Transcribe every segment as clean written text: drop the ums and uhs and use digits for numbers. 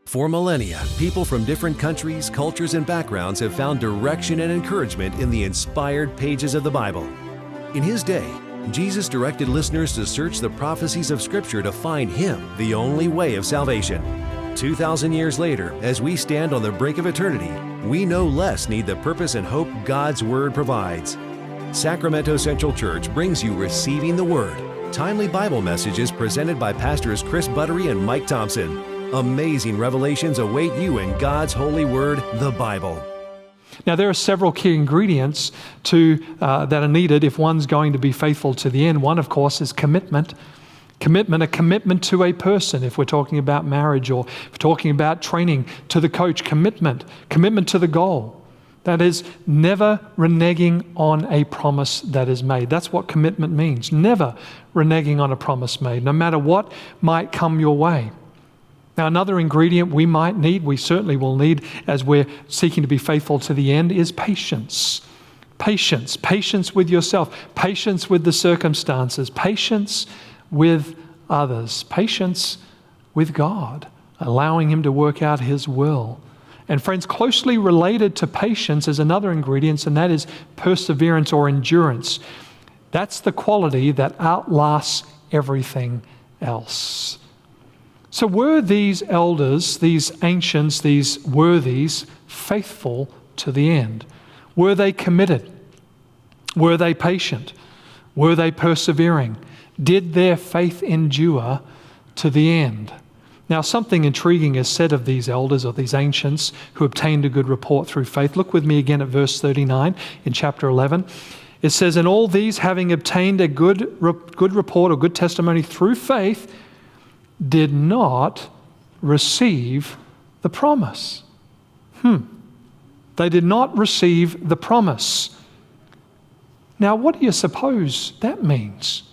For millennia, people from different countries, cultures, and backgrounds have found direction and encouragement in the inspired pages of the Bible. In His day, Jesus directed listeners to search the prophecies of Scripture to find Him, the only way of salvation. 2,000 years later, as we stand on the brink of eternity, we no less need the purpose and hope God's Word provides. Sacramento Central Church brings you Receiving the Word, timely Bible messages presented by Pastors Chris Buttery and Mike Thompson. Amazing revelations await you in God's holy word, the Bible. Now, there are several key ingredients that are needed if one's going to be faithful to the end. One, of course, is commitment. A commitment to a person, if we're talking about marriage, or if we're talking about training, to the coach. Commitment to the goal. That is, never reneging on a promise that is made. That's what commitment means. Never reneging on a promise made, no matter what might come your way. Now, another ingredient we certainly will need as we're seeking to be faithful to the end, is patience. Patience with yourself, patience with the circumstances, patience with others, patience with God, allowing Him to work out His will. And friends, closely related to patience is another ingredient, and that is perseverance or endurance. That's the quality that outlasts everything else. So were these elders, these ancients, these worthies, faithful to the end? Were they committed? Were they patient? Were they persevering? Did their faith endure to the end? Now, something intriguing is said of these elders or these ancients who obtained a good report through faith. Look with me again at verse 39 in chapter 11. It says, "And all these, having obtained a good report or good testimony through faith, did not receive the promise." They did not receive the promise. Now, what do you suppose that means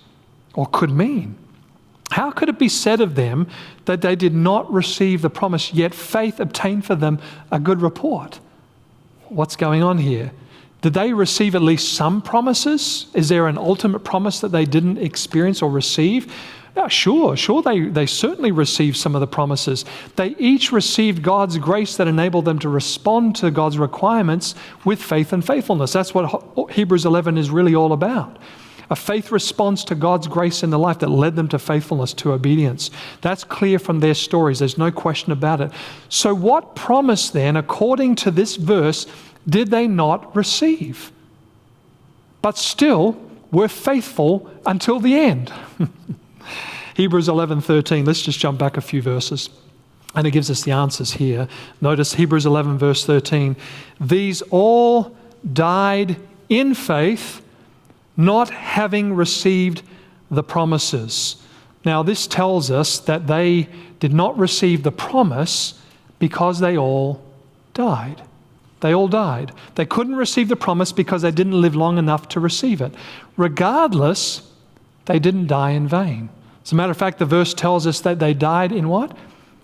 or could mean? How could it be said of them that they did not receive the promise, yet faith obtained for them a good report? What's going on here? Did they receive at least some promises? Is there an ultimate promise that they didn't experience or receive? Yeah, sure, they certainly received some of the promises. They each received God's grace that enabled them to respond to God's requirements with faith and faithfulness. That's what Hebrews 11 is really all about. A faith response to God's grace in their life that led them to faithfulness, to obedience. That's clear from their stories. There's no question about it. So what promise then, according to this verse, did they not receive, but still were faithful until the end? Hebrews 11:13. Let's just jump back a few verses. And it gives us the answers here. Notice Hebrews 11 verse 13. "These all died in faith, not having received the promises." Now this tells us that they did not receive the promise because they all died. They all died. They couldn't receive the promise because they didn't live long enough to receive it. Regardless, they didn't die in vain. As a matter of fact, the verse tells us that they died in what?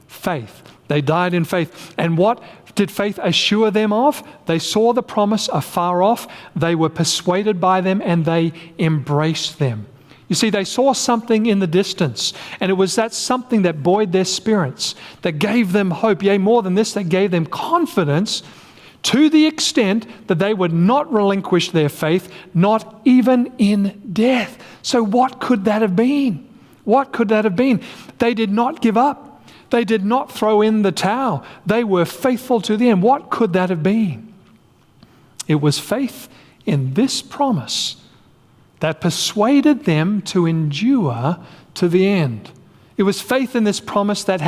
Faith. They died in faith. And what did faith assure them of? They saw the promise afar off, they were persuaded by them, and they embraced them. You see, they saw something in the distance, and it was that something that buoyed their spirits, that gave them hope. Yea, more than this, that gave them confidence to the extent that they would not relinquish their faith, not even in death. So what could that have been? What could that have been? They did not give up. They did not throw in the towel. They were faithful to the end. What could that have been? It was faith in this promise that persuaded them to endure to the end. It was faith in this promise that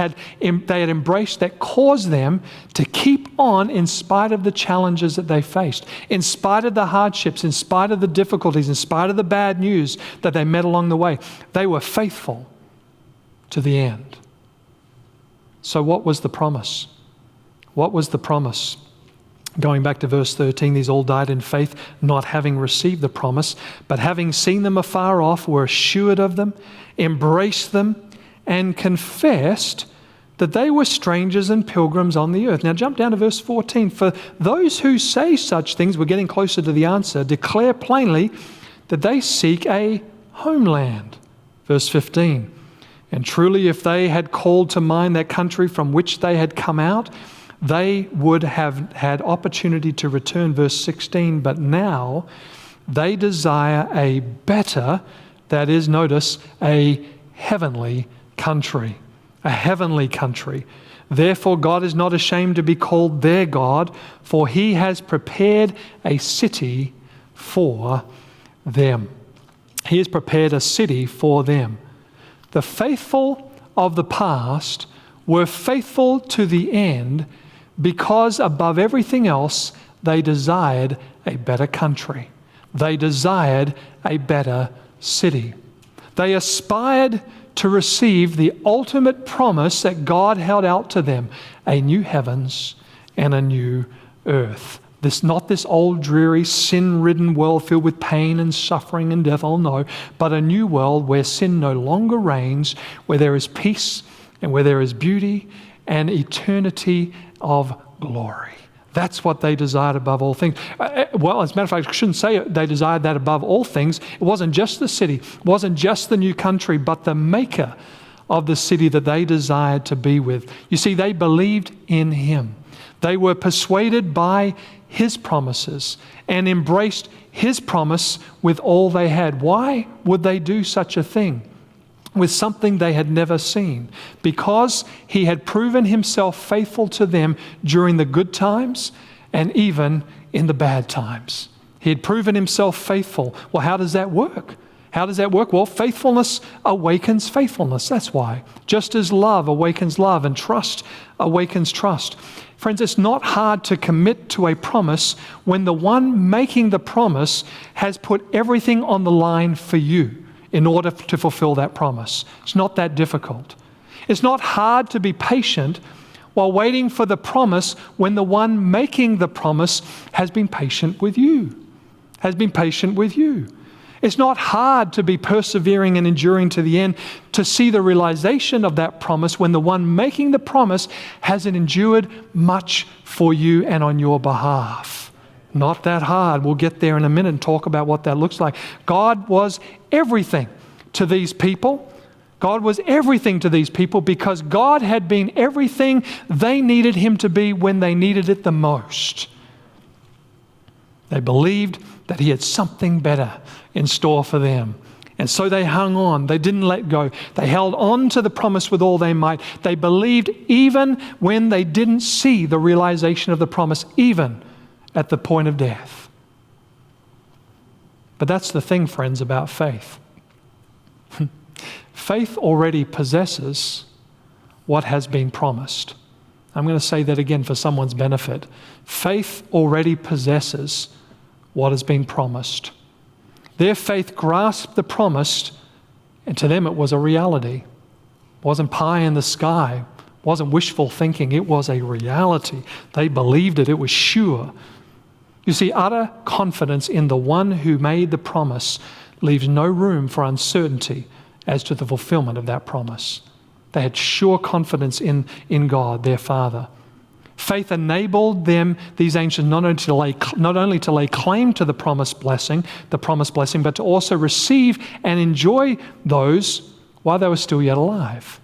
they had embraced, that caused them to keep on in spite of the challenges that they faced, in spite of the hardships, in spite of the difficulties, in spite of the bad news that they met along the way. They were faithful to the end. So what was the promise? What was the promise? Going back to verse 13, these all died in faith, not having received the promise, but having seen them afar off, were assured of them, embraced them, and confessed that they were strangers and pilgrims on the earth. Now jump down to verse 14. "For those who say such things," we're getting closer to the answer, "declare plainly that they seek a homeland." Verse 15. And truly, if they had called to mind that country from which they had come out, they would have had opportunity to return. Verse 16, but now they desire a better, that is, notice, a heavenly country. A heavenly country. Therefore, God is not ashamed to be called their God, for he has prepared a city for them. He has prepared a city for them. The faithful of the past were faithful to the end because above everything else, they desired a better country. They desired a better city. They aspired to receive the ultimate promise that God held out to them, a new heavens and a new earth. Not this old, dreary, sin-ridden world filled with pain and suffering and death, oh no, but a new world where sin no longer reigns, where there is peace and where there is beauty and eternity of glory. That's what they desired above all things. Well, as a matter of fact, I shouldn't say they desired that above all things. It wasn't just the city, it wasn't just the new country, but the maker of the city that they desired to be with. You see, they believed in him. They were persuaded by his promises and embraced his promise with all they had. Why would they do such a thing with something they had never seen? Because he had proven himself faithful to them during the good times and even in the bad times. He had proven himself faithful. Well, how does that work? How does that work? Well, faithfulness awakens faithfulness. That's why. Just as love awakens love and trust awakens trust. Friends, it's not hard to commit to a promise when the one making the promise has put everything on the line for you in order to fulfill that promise. It's not that difficult. It's not hard to be patient while waiting for the promise when the one making the promise has been patient with you. Has been patient with you. It's not hard to be persevering and enduring to the end to see the realization of that promise when the one making the promise hasn't endured much for you and on your behalf. Not that hard. We'll get there in a minute and talk about what that looks like. God was everything to these people. God was everything to these people because God had been everything they needed him to be when they needed it the most. They believed that he had something better in store for them. And so they hung on. They didn't let go. They held on to the promise with all they might. They believed even when they didn't see the realization of the promise, even at the point of death. But that's the thing, friends, about faith. Faith already possesses what has been promised. I'm going to say that again for someone's benefit. Faith already possesses what has been promised. Their faith grasped the promise, and to them it was a reality. It wasn't pie in the sky. It wasn't wishful thinking. It was a reality. They believed it. It was sure. You see, utter confidence in the one who made the promise leaves no room for uncertainty as to the fulfillment of that promise. They had sure confidence in God, their Father. Faith enabled them, these ancients, not only to lay claim to the promised blessing, but to also receive and enjoy those while they were still yet alive.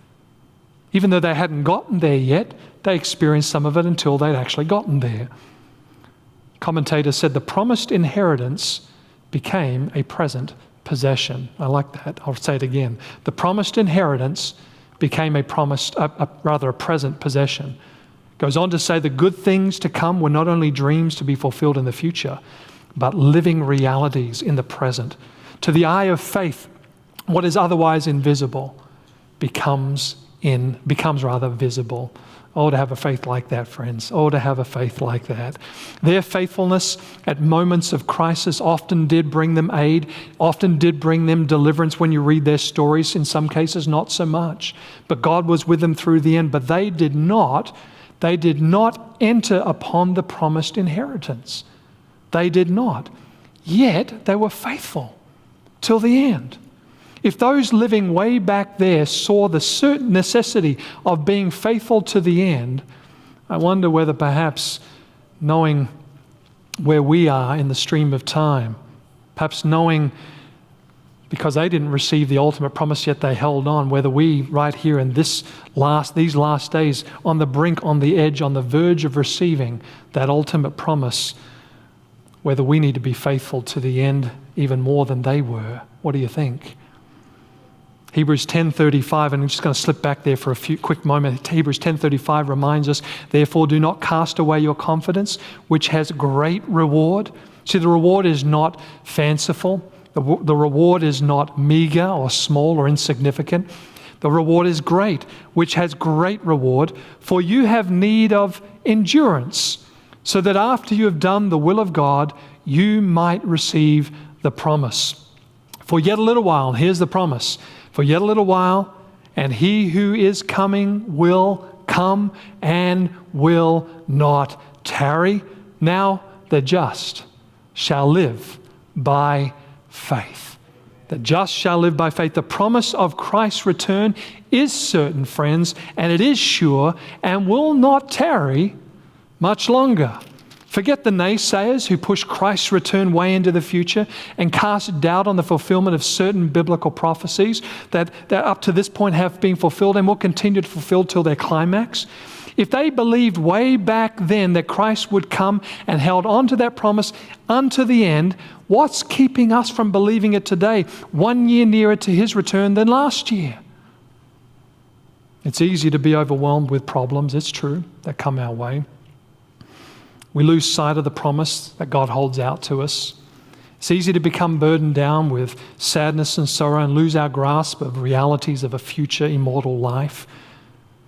Even though they hadn't gotten there yet, they experienced some of it until they'd actually gotten there. Commentators said the promised inheritance became a present possession. I like that. I'll say it again. The promised inheritance became a present possession. Goes on to say the good things to come were not only dreams to be fulfilled in the future, but living realities in the present. To the eye of faith, what is otherwise invisible becomes visible. Oh, to have a faith like that, friends. Oh, to have a faith like that. Their faithfulness at moments of crisis often did bring them aid, often did bring them deliverance when you read their stories. In some cases, not so much. But God was with them through the end. But they did not enter upon the promised inheritance. They did not. Yet they were faithful till the end. If those living way back there saw the certain necessity of being faithful to the end, I wonder whether perhaps knowing where we are in the stream of time, perhaps knowing because they didn't receive the ultimate promise, yet they held on. Whether we, right here in these last days, on the brink, on the edge, on the verge of receiving that ultimate promise, whether we need to be faithful to the end even more than they were. What do you think? Hebrews 10:35, and I'm just going to slip back there for a quick moment. Hebrews 10:35 reminds us, therefore do not cast away your confidence, which has great reward. See, the reward is not fanciful. The reward is not meager or small or insignificant. The reward is great, which has great reward. For you have need of endurance, so that after you have done the will of God, you might receive the promise. For yet a little while, here's the promise, for yet a little while, and he who is coming will come and will not tarry. Now the just shall live by faith. The just shall live by faith. The promise of Christ's return is certain, friends, and it is sure and will not tarry much longer. Forget the naysayers who push Christ's return way into the future and cast doubt on the fulfillment of certain biblical prophecies that up to this point have been fulfilled and will continue to fulfill till their climax. If they believed way back then that Christ would come and held on to that promise unto the end, what's keeping us from believing it today, 1 year nearer to his return than last year? It's easy to be overwhelmed with problems, it's true, that come our way. We lose sight of the promise that God holds out to us. It's easy to become burdened down with sadness and sorrow and lose our grasp of realities of a future immortal life.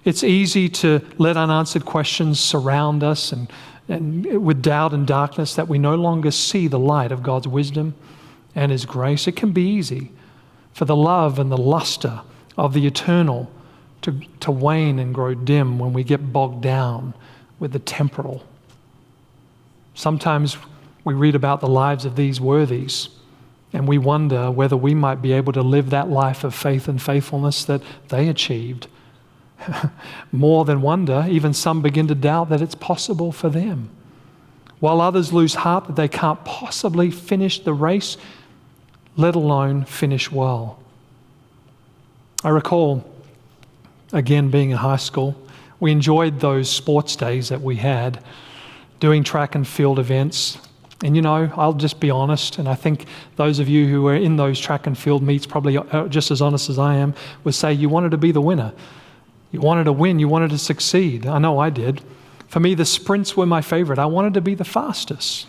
It's easy to let unanswered questions surround us and with doubt and darkness that we no longer see the light of God's wisdom and his grace. It can be easy for the love and the luster of the eternal to wane and grow dim when we get bogged down with the temporal. Sometimes we read about the lives of these worthies and we wonder whether we might be able to live that life of faith and faithfulness that they achieved. More than wonder, even some begin to doubt that it's possible for them. While others lose heart that they can't possibly finish the race, let alone finish well. I recall, again, being in high school, we enjoyed those sports days that we had, doing track and field events. And you know, I'll just be honest, and I think those of you who were in those track and field meets, probably just as honest as I am, would say you wanted to be the winner. You wanted to win, you wanted to succeed. I know I did. For me, the sprints were my favorite. I wanted to be the fastest.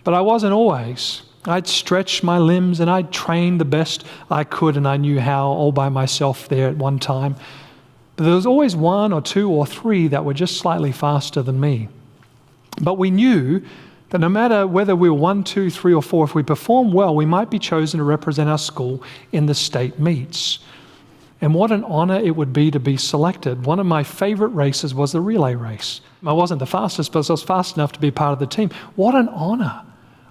But I wasn't always. I'd stretch my limbs and I'd train the best I could, and I knew how all by myself there at one time. But there was always one or two or three that were just slightly faster than me. But we knew that no matter whether we were 1, 2, 3, or 4, if we performed well, we might be chosen to represent our school in the state meets. And what an honor it would be to be selected. One of my favorite races was the relay race. I wasn't the fastest, but I was fast enough to be part of the team. What an honor.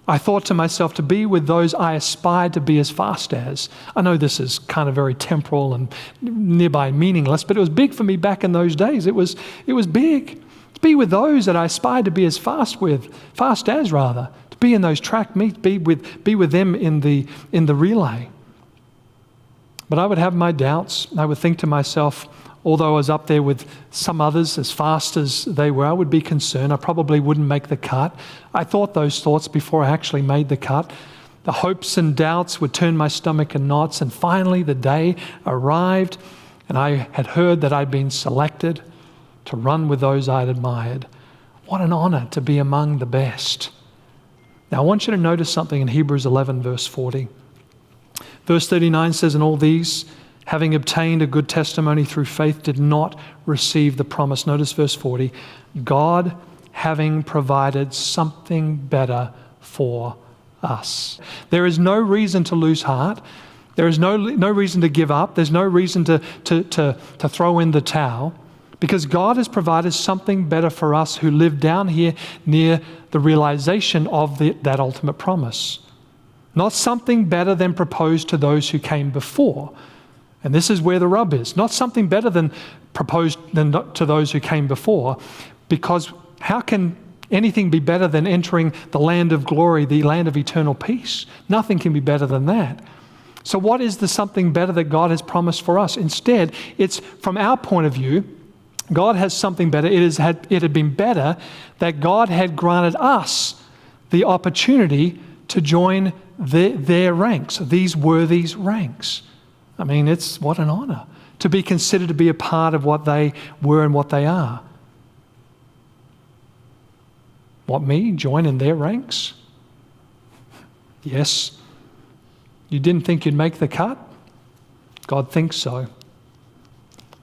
I thought to myself, to be with those I aspired to be as fast as. I know this is kind of very temporal and nearby meaningless, but it was big for me back in those days. It was big. To be with those that I aspired to be as fast as, to be in those track meets, be with them in the relay. But I would have my doubts. I would think to myself, although I was up there with some others as fast as they were, I would be concerned. I probably wouldn't make the cut. I thought those thoughts before I actually made the cut. The hopes and doubts would turn my stomach in knots. And finally the day arrived and I had heard that I'd been selected to run with those I'd admired. What an honor to be among the best. Now I want you to notice something in Hebrews 11 verse 40. Verse 39 says, and all these, having obtained a good testimony through faith, did not receive the promise. Notice verse 40. God having provided something better for us. There is no reason to lose heart. There is no reason to give up. There's no reason to throw in the towel, because God has provided something better for us who live down here near the realization of that ultimate promise. Not something better than proposed to those who came before. And this is where the rub is. Not something better than proposed to those who came before, because how can anything be better than entering the land of glory, the land of eternal peace? Nothing can be better than that. So what is the something better that God has promised for us? Instead, it's from our point of view, God has something better. It had been better that God had granted us the opportunity to join their ranks, these worthies' ranks. I mean, it's what an honor to be considered to be a part of what they were and what they are. What, me? Join in their ranks? Yes. You didn't think you'd make the cut? God thinks so.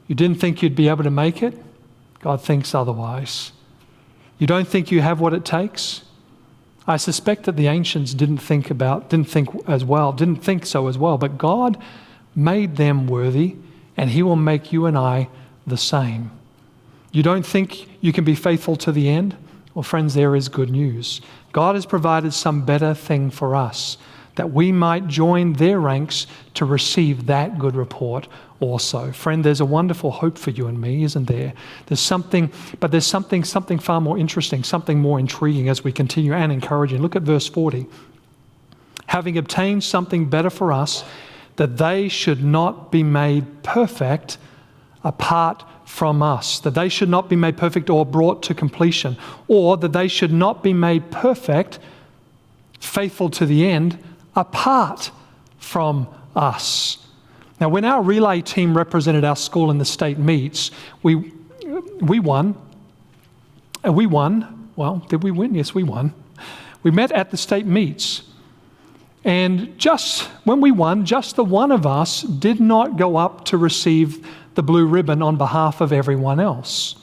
You didn't think you'd be able to make it? God thinks otherwise. You don't think you have what it takes? I suspect that the ancients didn't think so as well, but God made them worthy, and He will make you and I the same. You don't think you can be faithful to the end? Well, friends, there is good news. God has provided some better thing for us, that we might join their ranks to receive that good report also. Friend, there's a wonderful hope for you and me, isn't there? There's something far more interesting, something more intriguing as we continue and encouraging. Look at verse 40. Having obtained something better for us, that they should not be made perfect apart from us, that they should not be made perfect or brought to completion, or that they should not be made perfect, faithful to the end, apart from us. Now, when our relay team represented our school in the state meets, we won. Well, did we win? Yes, we won. We met at the state meets. And just when we won, just the one of us did not go up to receive the blue ribbon on behalf of everyone else.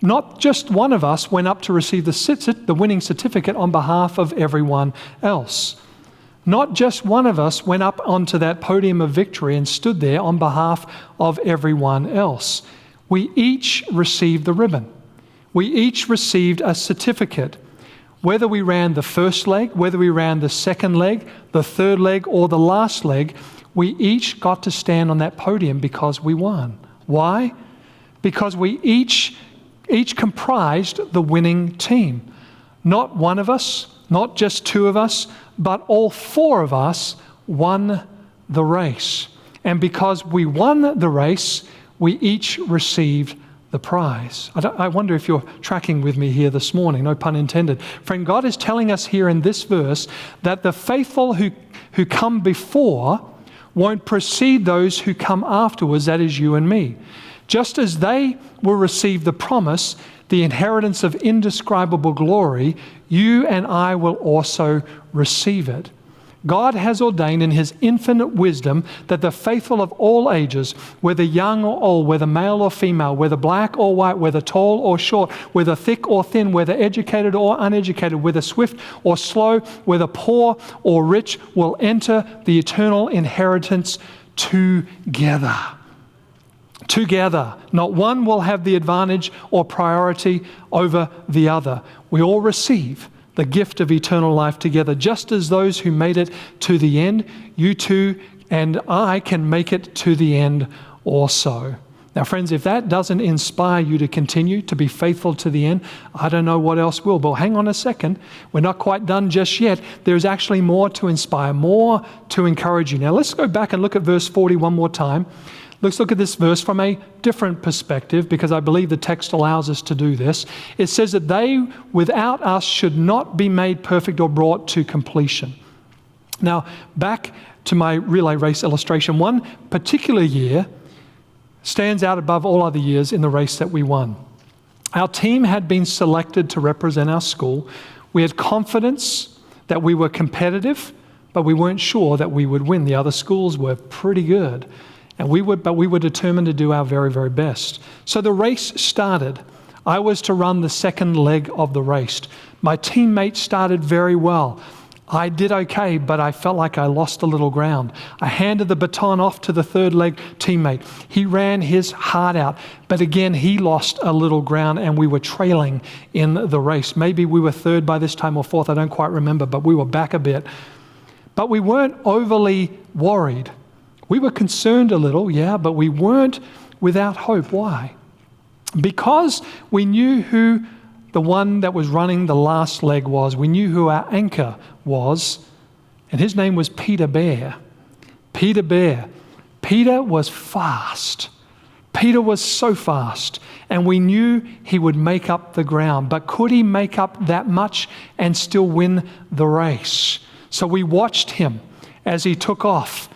Not just one of us went up to receive the winning certificate on behalf of everyone else. Not just one of us went up onto that podium of victory and stood there on behalf of everyone else. We each received the ribbon. We each received a certificate. Whether we ran the first leg, whether we ran the second leg, the third leg, or the last leg, we each got to stand on that podium because we won. Why? Because we each comprised the winning team. Not one of us, not just two of us, but all four of us won the race. And because we won the race, we each received the prize. I wonder if you're tracking with me here this morning, no pun intended. Friend, God is telling us here in this verse that the faithful who come before won't precede those who come afterwards, that is you and me. Just as they will receive the promise, the inheritance of indescribable glory, you and I will also receive it. God has ordained in His infinite wisdom that the faithful of all ages, whether young or old, whether male or female, whether black or white, whether tall or short, whether thick or thin, whether educated or uneducated, whether swift or slow, whether poor or rich, will enter the eternal inheritance together. Together. Not one will have the advantage or priority over the other. We all receive the gift of eternal life together, just as those who made it to the end, you too and I can make it to the end also. Now, friends, if that doesn't inspire you to continue to be faithful to the end, I don't know what else will. But hang on a second. We're not quite done just yet. There's actually more to inspire, more to encourage you. Now, let's go back and look at verse 40 one more time. Let's look at this verse from a different perspective, because I believe the text allows us to do this. It says that they without us should not be made perfect or brought to completion. Now, back to my relay race illustration, one particular year stands out above all other years in the race that we won. Our team had been selected to represent our school. We had confidence that we were competitive, but we weren't sure that we would win. The other schools were pretty good. But we were determined to do our very, very best. So the race started. I was to run the second leg of the race. My teammates started very well. I did okay, but I felt like I lost a little ground. I handed the baton off to the third leg teammate. He ran his heart out, but again, he lost a little ground and we were trailing in the race. Maybe we were third by this time or fourth, I don't quite remember, but we were back a bit. But we weren't overly worried. We were concerned a little, yeah, but we weren't without hope. Why? Because we knew who the one that was running the last leg was. We knew who our anchor was, and his name was Peter Bear. Peter Bear. Peter was fast. Peter was so fast, and we knew he would make up the ground. But could he make up that much and still win the race? So we watched him as he took off,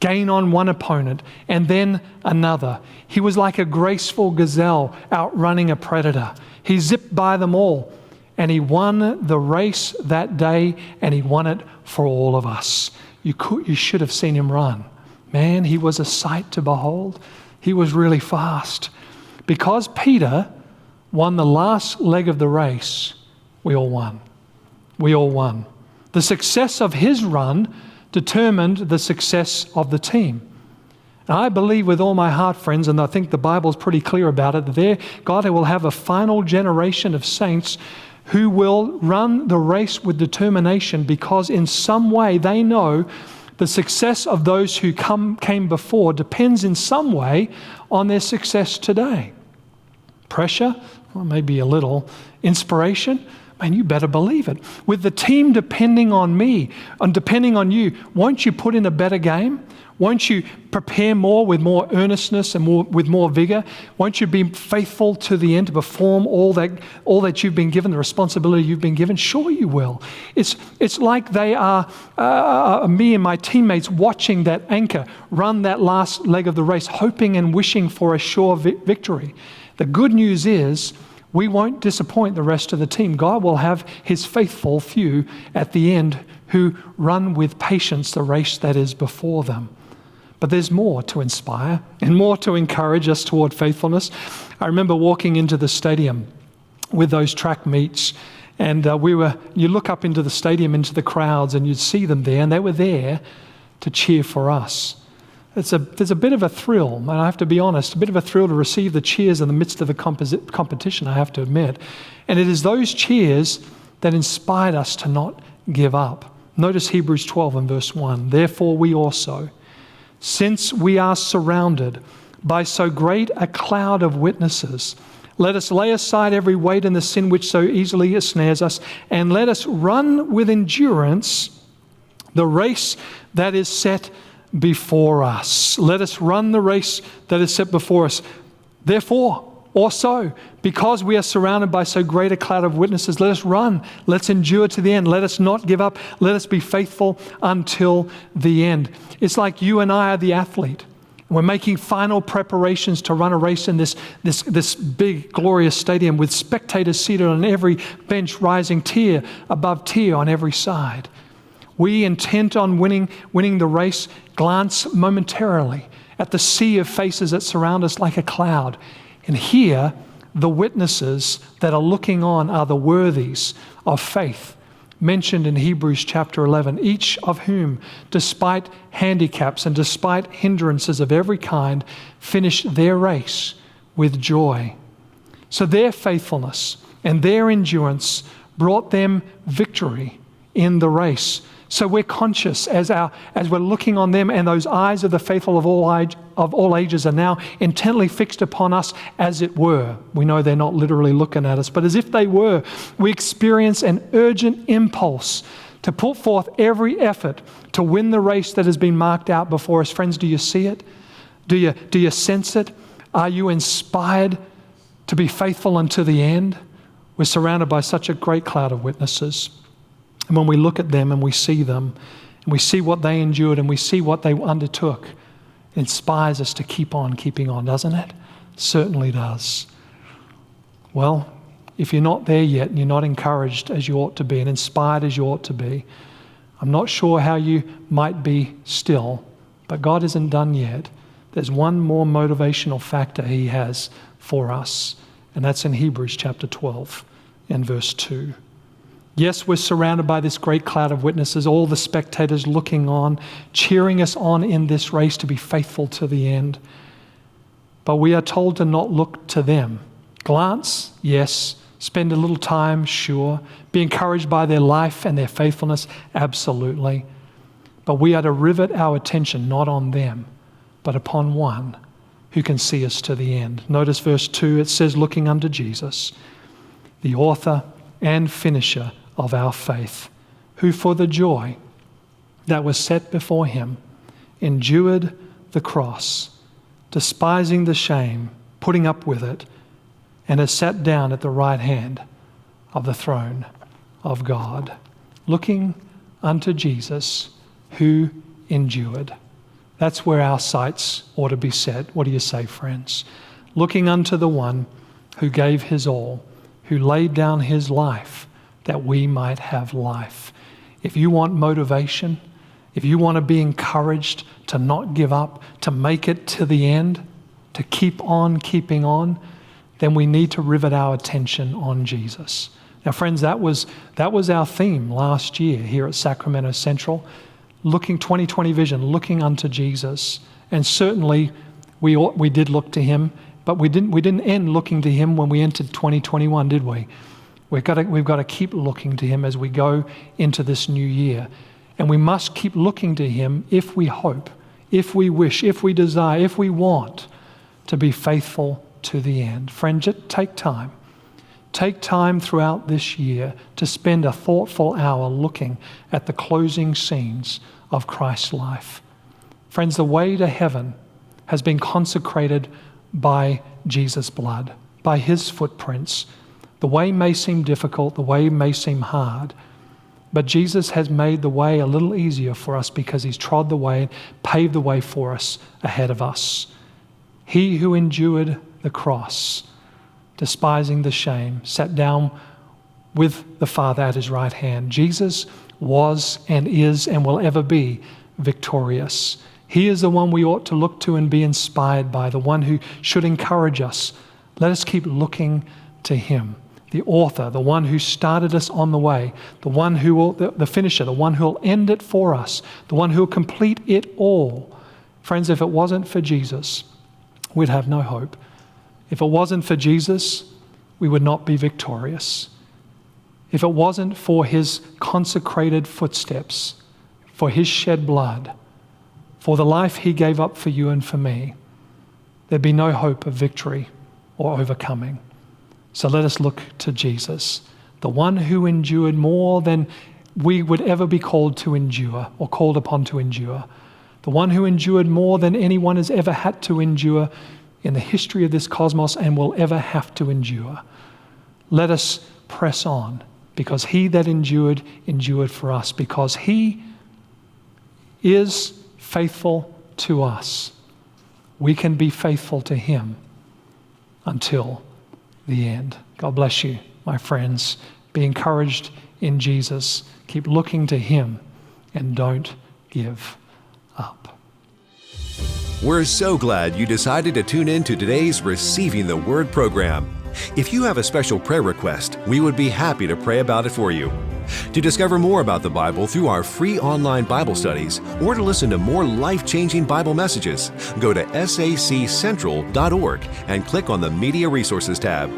gain on one opponent and then another. He was like a graceful gazelle outrunning a predator. He zipped by them all, and he won the race that day, and he won it for all of us. You should have seen him run. Man, he was a sight to behold. He was really fast. Because Peter won the last leg of the race, we all won. We all won. The success of his run determined the success of the team. And I believe with all my heart, friends, and I think the Bible's pretty clear about it, that God will have a final generation of saints who will run the race with determination, because in some way they know the success of those who came before depends in some way on their success today. Pressure? Well, maybe a little. Inspiration? Man, you better believe it. With the team depending on me and depending on you, won't you put in a better game? Won't you prepare more with more earnestness and with more vigor? Won't you be faithful to the end to perform all that you've been given, the responsibility you've been given? Sure you will. It's like they are me and my teammates watching that anchor run that last leg of the race, hoping and wishing for a sure victory. The good news is we won't disappoint the rest of the team. God will have his faithful few at the end who run with patience the race that is before them. But there's more to inspire and more to encourage us toward faithfulness. I remember walking into the stadium with those track meets, and you look up into the stadium, into the crowds, and you'd see them there, and they were there to cheer for us. There's a bit of a thrill, and I have to be honest, a bit of a thrill to receive the cheers in the midst of the competition, I have to admit. And it is those cheers that inspired us to not give up. Notice Hebrews 12 and verse 1. Therefore we also, since we are surrounded by so great a cloud of witnesses, let us lay aside every weight and the sin which so easily ensnares us, and let us run with endurance the race that is set before us. Let us run the race that is set before us. Therefore, also, because we are surrounded by so great a cloud of witnesses, let us run. Let's endure to the end. Let us not give up. Let us be faithful until the end. It's like you and I are the athlete. We're making final preparations to run a race in this big, glorious stadium with spectators seated on every bench, rising tier above tier on every side. We, intent on winning the race, glance momentarily at the sea of faces that surround us like a cloud. And here, the witnesses that are looking on are the worthies of faith, mentioned in Hebrews chapter 11, each of whom, despite handicaps and despite hindrances of every kind, finished their race with joy. So their faithfulness and their endurance brought them victory in the race. So we're conscious as we're looking on them, and those eyes of the faithful of all ages are now intently fixed upon us, as it were. We know they're not literally looking at us, but as if they were, we experience an urgent impulse to put forth every effort to win the race that has been marked out before us. Friends, do you see it? Do you sense it? Are you inspired to be faithful unto the end? We're surrounded by such a great cloud of witnesses. And when we look at them and we see them, and we see what they endured and we see what they undertook, it inspires us to keep on keeping on, doesn't it? It certainly does. Well, if you're not there yet and you're not encouraged as you ought to be and inspired as you ought to be, I'm not sure how you might be still, but God isn't done yet. There's one more motivational factor he has for us, and that's in Hebrews chapter 12 and verse 2. Yes, we're surrounded by this great cloud of witnesses, all the spectators looking on, cheering us on in this race to be faithful to the end. But we are told to not look to them. Glance, yes. Spend a little time, sure. Be encouraged by their life and their faithfulness, absolutely. But we are to rivet our attention not on them, but upon one who can see us to the end. Notice verse 2, it says, looking unto Jesus, the author and finisher of our faith, who for the joy that was set before him endured the cross, despising the shame, putting up with it, and has sat down at the right hand of the throne of God, looking unto Jesus, who endured. That's where our sights ought to be set. What do you say, friends? Looking unto the one who gave his all, who laid down his life that we might have life. If you want motivation, if you want to be encouraged to not give up, to make it to the end, to keep on keeping on, then we need to rivet our attention on Jesus. Now, friends, that was our theme last year here at Sacramento Central. 2020 vision, looking unto Jesus. And certainly we did look to him, but we didn't end looking to him when we entered 2021, did we? We've got to keep looking to him as we go into this new year. And we must keep looking to him if we hope, if we wish, if we desire, if we want to be faithful to the end. Friend, just take time. Take time throughout this year to spend a thoughtful hour looking at the closing scenes of Christ's life. Friends, the way to heaven has been consecrated by Jesus' blood, by his footprints. The way may seem difficult, the way may seem hard, but Jesus has made the way a little easier for us because he's trod the way, paved the way for us ahead of us. He who endured the cross, despising the shame, sat down with the Father at his right hand. Jesus was and is and will ever be victorious. He is the one we ought to look to and be inspired by, the one who should encourage us. Let us keep looking to him, the author, the one who started us on the way, the one who will, the finisher, the one who will end it for us, the one who will complete it all. Friends, if it wasn't for Jesus, we'd have no hope. If it wasn't for Jesus, we would not be victorious. If it wasn't for his consecrated footsteps, for his shed blood, for the life he gave up for you and for me, there'd be no hope of victory or overcoming. So let us look to Jesus, the one who endured more than we would ever be called to endure or called upon to endure, the one who endured more than anyone has ever had to endure in the history of this cosmos and will ever have to endure. Let us press on, because he that endured for us, because he is faithful to us. We can be faithful to him until the end. God bless you, my friends. Be encouraged in Jesus. Keep looking to him and don't give up. We're so glad you decided to tune in to today's Receiving the Word program. If you have a special prayer request, we would be happy to pray about it for you. To discover more about the Bible through our free online Bible studies, or to listen to more life-changing Bible messages, go to saccentral.org and click on the Media Resources tab.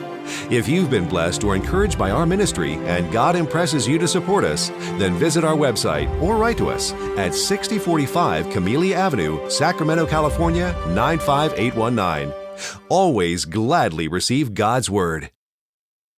If you've been blessed or encouraged by our ministry and God impresses you to support us, then visit our website or write to us at 6045 Camellia Avenue, Sacramento, California, 95819. Always gladly receive God's Word.